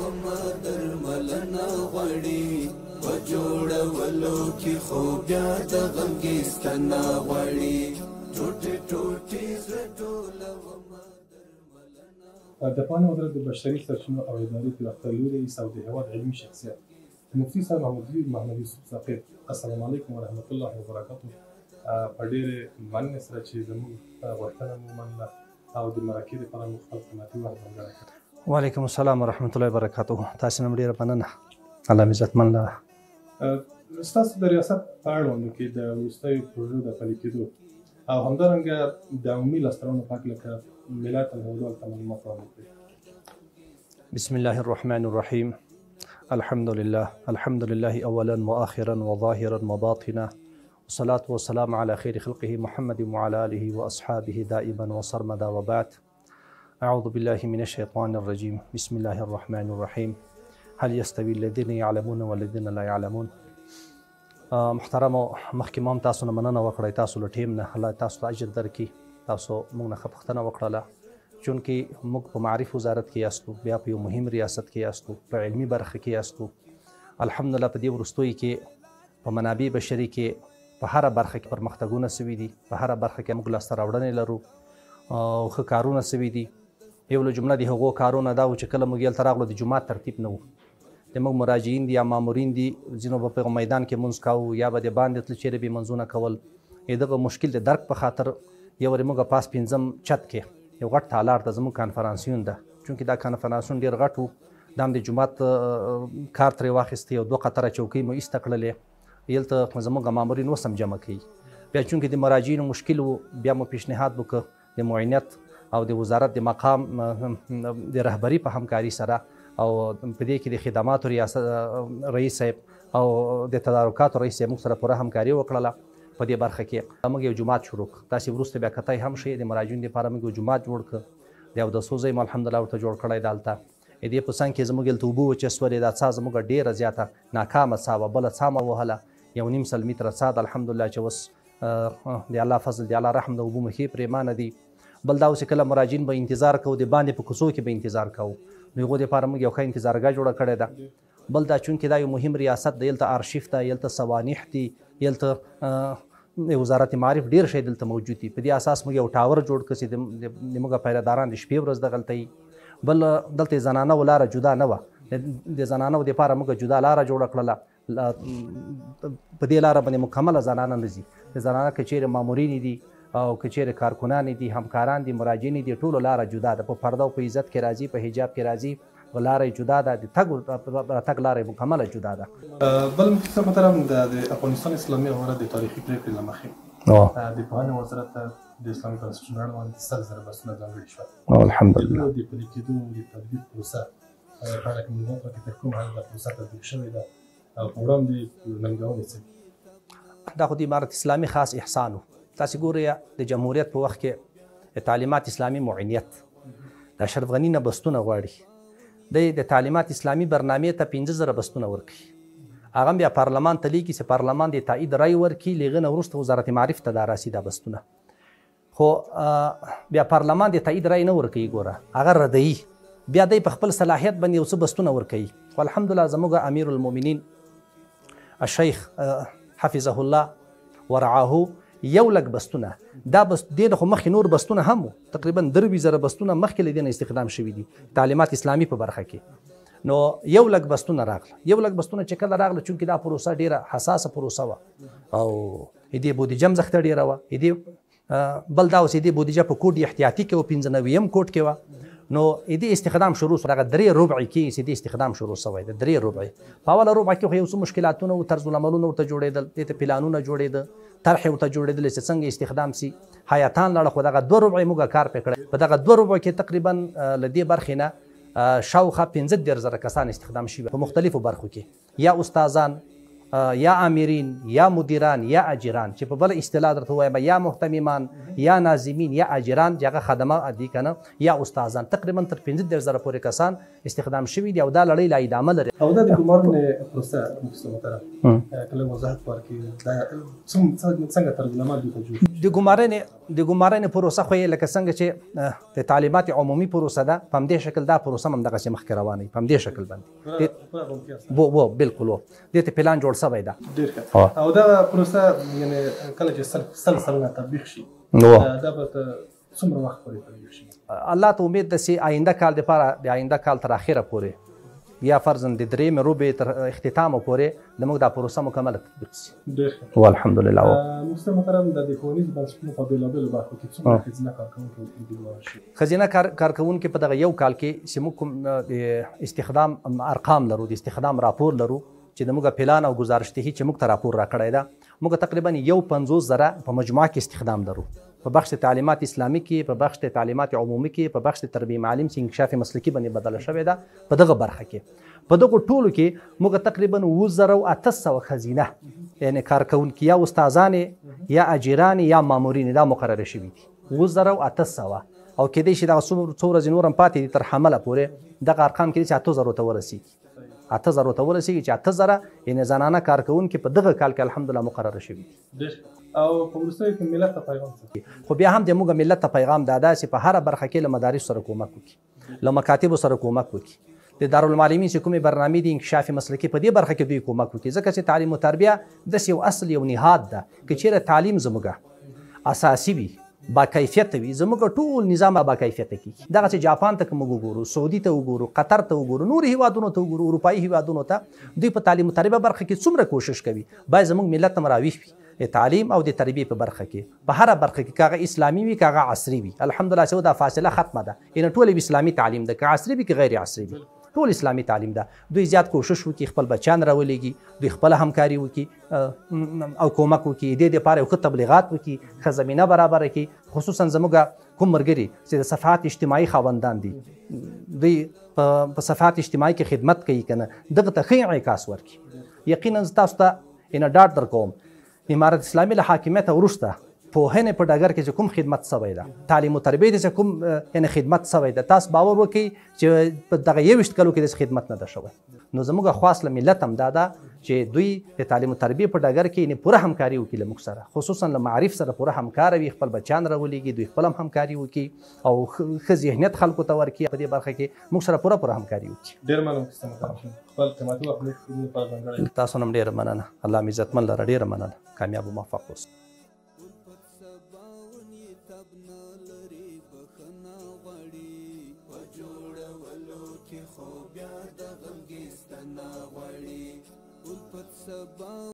وما درملنا غړي وجوړولو کې خو بیا د غمګستنا غړي ټوټه ټوټه زړه وما د پاڼې وزارت د بشري سرچینو او ادارې پراختیايي رئیس او د هېواد علمي شخصیت مفتي صاحب محمد یوسف ثاقب السلام علیکم ورحمۃ اللہ وبرکاتہ په ډېرې مننې سره چې زموږ غوښتنه مو منله او د مرکې لپاره مو خپل قیمتي وخت ځانګړی کړ. وعلیکم السلام ورحمۃ الله وبرکاتہ. تاسو نه ډېره مننه. الله مو عزتمن لره. ستاسو د ریاست په اړوند کې د وروستیو پروژو د پلي کېدو او همدارنګه د عمومي لاسته په هکله که ملت او هیواد ته معلومات وړاندې کړئ. بسم الله الرحمن الرحیم. الحمد لله اولا واخرا وظاهرا وباطنا والصلاة والسلام على خير خلقه محمد وعلى آله وأصحابه دائما وصرمدا وبعد. أعوذ بالله من الشيطان الرجيم. بسم الله الرحمن الرحيم. هل يستوي الذين يعلمون والذين لا يعلمون. محترم محکمام تاسو نه مننه وکړئ، تاسو له ټیم نه الله تاسو ته اجر درکړي. تاسو موږ نه ښه پوښتنه وکړله چونکې موږ په معارف وزارت کې یاستو، بیا په یو مهم ریاست کې یاستو، په علمي برخه کې یاستو. الحمدلله په دې وروستیو کې په منابع بشري کې په هره برخه کې پرمختګونه سوي دي، په هره برخه کې موږ لاسته راوړنې لرو او ښه کارونه سوي دي. یو له جمله د هغو کارونه دا و چې کله موږ هلته راغلو د جومات ترتیب نه و. زموږ مراجعین دي یا مامورین دي، ځینو به په میدان کې مونځ کاوه یا به د باندې تلل چیرې به مونځونه کول. دغه مشکل د درک په خاطر یو وارې موږ پاس پنځم چت کې یو غټ تالار ته زموږ کانفرانسیون ده، چونکې دا کانفرانسیون ډېر غټ و. دا هم د جومات کار ترې واخیستی او 2 قطره چوکۍ مو ایسته کړلې. هلته زموږ مامورین اوس هم جمع کوي. بیا چونکې د مراجعینو مشکل و، بیا مو پیشنهاد وکړ د معاینت او د وزارت د مقام د رهبري په همکاري سره او په دې کې د خدماتو رئیس صاحب او د تدارکاتو رئیس صاحب موږ سره پوره همکاري وکړله. په دې برخه کې موږ یو جومات شروع کړ. تاسې وروسته بیا کتی هم شئ، د مراجعینو دپاره موږ یو جومات جوړ کړ. د اودسو ځای مو الحمدلله ورته جوړ کړی د هلته. دې په څنګ کې زموږ هلته اوبه وچسولې، دا څاه زموږ ډېره زیاته ناکامه څاه وه. بله څاه مو وهله 1.5 سل متره څاه ده، الحمدلله چې اوس د الله فضل د الله رحم د اوبو مو ښې پرېمانه دي. بل دا اوس چې کله مراجعین به انتظار کوو، د باندې په کوڅو کې به انتظار کوو، نو هغو دپاره موږ یو ښه انتظارګاه جوړه کړې ده. بل دا چونکې دا یو مهم ریاست دی، هلته آرشیف ده، هلته سوانح دي، هلته وزارت معارف ډېر شی دلته موجود دي. په دې اساس موږ یو ټاور جوړ کړ چې زموږ پیرهداران د شپې ورځ دغلته وي. بل دلته زنانهو لاره جدا نه وه، د زنانهو دپاره موږ جدا لاره جوړه کړله. په دې لاره باندې مکمله زنانه نه ځي. د زنانه که چیرې مامورین دي او که چیرې کارکنان دي، همکاران دي، مراجعین دي، ټولو لاره جدا ده. په پرده او په عزت کې راځي، په حجاب کې راځي، لاره جدا ده، د تګ راتګ لاره مکمله جدا ده. بل مفتي صاحب محترم، د افغانستان اسلامي امارت د تاریخي پرېکړې له مخې د پوهنې وزارت ته د اسلامي بنسټونو اړوند 100,000 بسونه ځانګړي شول. الحمدلله د پلي کېدو د تطبیق پروسه په اړه کې معلومات راکړئ، تر کوم حد دا پروسه تطبیق شوې ده او په وړاندې ننګونې څه دي؟ دا خو د امارت اسلامي خاص احسان و. تاسې ګورئ د جمهوریت په وخت کې د تعلیمات اسلامي معینیت د اشرف غني نه بستونه غواړي. د تعلیمات اسلامي برنامې ته 15,000 بستونه ورکوي. هغه بیا پارلمان ته لیکي چې پارلمان د تایید رای ورکړي، له هغه نه وروسته وزارت معارف ته دا راسي دا بستونه. خو بیا پارلمان د تایید رای نه ورکوي، ګوره هغه ردوي. بیا دی په خپل صلاحیت باندې یو څه بستونه ورکوي. خو الحمدلله زموږ امیر المؤمنین الشیخ حفظه الله ورعاه یو لک بستونه، دا بس دې نه خو مخکې نور بستونه هم وو، تقریبا 3,000 بستونه مخکې له دې نه استخدام شوي دي تعلیمات اسلامي په برخه کې. نو یو لک بستونه راغله. یو لک بستونه چې کله راغله، چونکې دا پروسه ډېره حساسه پروسه وه او دې بودیجه هم زښته ډېره وه. بل دا اوس دې بودیجه په کوډ احتیاطي کې وه، 95م کوډ کې وه. نو دې استخدام شروع شو، هغه 3 ربع کې چې دې استخدام شروع شوی د 3 ربع. په اوله ربع کې خو یو څه مشکلاتونه او طرز العملونه ورته جوړېدل، دې ته پلانونه جوړېده، طرحې ورته جوړېدلې چې څنګه استخدام سي. حیاتان لاړه، خو دغه 2 ربع موږ کار پرې کړی. په دغه 2 ربع کې تقریبا له دې برخې نه شاوخوا 15,000 کسان استخدام شوي په مختلفو برخو کې، یا استادان، یا امیرین یا مدیران یا اجران چې په بل اصطلاح درته وایم یا محتمیمان یا ناظمین یا اجران چې هغه خدمه دي که نه یا استادان تقریبا تر 15,000 پورې کسان استخدام شوي دي او دا لړۍ لا ادامه لري. او دا د ګمارنې پروسه مفتی محترم کله وضاحت ورکړي دا څنګه ترجمه دوی ته جوړ د ګمارنې پروسه خو یې لکه څنګه چې د تعلیمات عمومي پروسه ده په همدې شکل دا پروسه هم همدغسې مخکې روانه وي په همدې شکل باندې بالکل و دې ته پلان جوړ سوی ده. ډېر ښه. او دا پروسه یعنې کله چې سل سلنه تطبیق شي دا به څومره وخت پورې تطبیق شي؟ الله ته امید ده چې آینده کال دپاره د آینده کال تر اخره پورې یا فرضاً د درېیمې روبې تر اختتامه پورې زموږ دا پروسه مکمله تطبیق شي. ډېر ښه. والحمدلله. مفتی محترم د ښوونیزو بنسټونو په بېلابېلو برخو کې څومره ښځینه کارکوونکي وګمارل شوي؟ ښځینه کارکوونکي په دغه یو کال کې چې موږ کوم د استخدام ارقام لرو، د استخدام راپور لرو چې د موږ پلان او ګزارشدهي چې موږ ته راپور راکړی ده، موږ تقریبا 51,000 په مجموعه کې استخدام لرو په بخش تعلیمات اسلامي کې، په بخش تعلیمات عمومي کې، په بخش تربیه معلم چې انکشاف مسلکي باندې بدله شوې ده. په دغه برخه کې په دغو ټولو کې موږ تقریبا 7,800 ښځینه یعنې کارکوونکي یا استادانې یا اجیرانې یا مامورینې دا مقرره شوي دي 7,800 او کېدای شي دغه څو ورځې نور هم پاتې دي تر حمله پورې دغه ارقام کېدای شي 8,000 ته ورسېږي 8,000 ته ورسېږي چې 8,000 یعنې زنانه کارکوونکي په دغه کال کې الحمدلله مقرره شوي دي. او په وروستیو کې ملت ته پیغام څه؟ خو بیا هم د موږ ملت ته پیغام دا ده چې په هره برخه کې له مدارسو سره کومک وکړي، له مکاتبو سره کومک وکړي، د دارالمعلمین چې کومې برنامې دي انکشاف مسلکي په دې برخه کې دوی کومک وکړي، ځکه چې تعلیم و تربیه داسې یو اصل یو نهاد ده که چیرې تعلیم زموږ اساسي وي با کیفیته وي زموږ ټول نظام با کیفیته کېږي. دغسې جاپان ته که موږ وګورو، سعودي ته وګورو، قطر ته وګورو، نورو هیوادونو ته وګورو، اروپایي هیوادونو ته دوی په تعلیم و تربیه برخه کې څومره کوشش کوي باید زموږ ملت هم راویښ وي د تعلیم او د تربیې په برخه کې په هره برخه کې که هغه اسلامي وي که هغه عصري وي. الحمدلله چې دا فاصله ختمه ده، یعنې ټول اسلامي تعلیم ده، که عصري وي که غیر عصري وي ټول اسلامي تعلیم ده. دوی زیات کوشش وکړي خپل بچیان راولېږي، دوی خپله همکاري وکړي او کومک وکړي، دې دپاره یو ښه تبلیغات وکړي، ښه زمینه برابره کړي. خصوصا زموږ کوم ملګري چې د صفحات اجتماعي خاوندان دي دوی په صفحات اجتماعي کې خدمت کوي که نه دغه ته ښه انعکاس ورکړي. یقینا زه تاسو ته ډاډ درکوم امارت اسلامي له حاکمیته وروسته پوهنې په ډګر کې چې کوم خدمت شوی ده، تعلیم و تربیې ته چې کوم یعنې خدمت شوی ده، تاسو باور وکړئ چې په دغه 21 کلو کې داسې خدمت نه ده شوی. نو زموږ خواست له ملت هم دا ده چې دوی د تعلیم و تربیې په ډګر کې یعنې پوره همکاري وکړي له موږ سره، خصوصا له معارف سره پوره همکاره وي، خپل بچیان راولېږي، دوی خپل هم همکاري وکړي او ښه ذهنیت خلکو ته ورکړي، په دې برخه کې موږ سره پوره همکاري وکړي. ډېر مننه خپل قیمتي وخت مو په ځانګړی تاسو هم ډېره مننه. الله مې عزتمن لره ډېره مننه. کامیاب او موفق اوسئ. خو بیا د غمګي ستنه غواړي الفت سبا